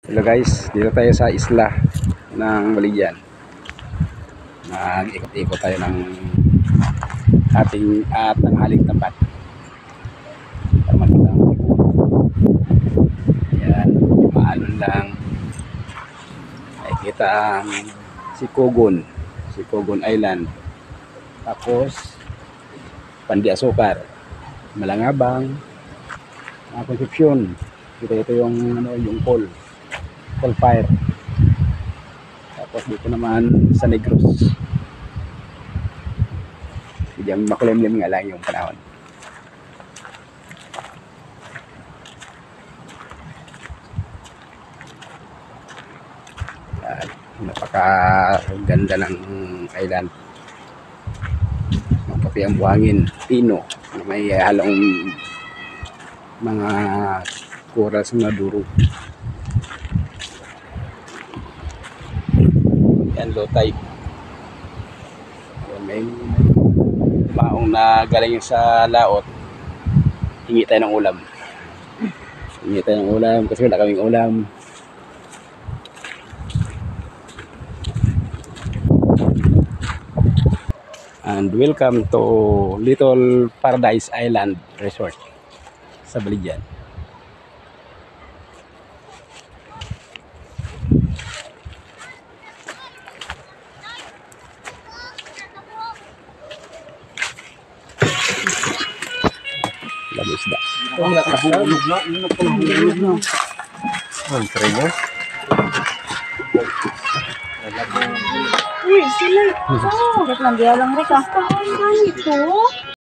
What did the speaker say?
Hello guys, dito tayo sa isla ng Baligyan. Nag-ikot-ikot tayo ng ating tanghaling tapat para makita ang puno. Yan, maalon lang. Nakikita ang Sikogon Island. Tapos Pandi Asukar, Malangabang, Concepcion. Ito yung yung coal fire. Tapos dito naman sa Negros. Diyan makulimlim nga lang yung panahon. Napakaganda ng island. Maputi ang buhangin, pino na may halong mga corals na duro. Yan, low tide. May maong na galing sa laot. Hingi tayo ng ulam. Kasi wala kaming ulam. And welcome to Little Paradise Island Resort sa Baligyan. Lagi isda. Ang treno. Uy, sila. Oh, bakit lang diya lang reka. Ano ito?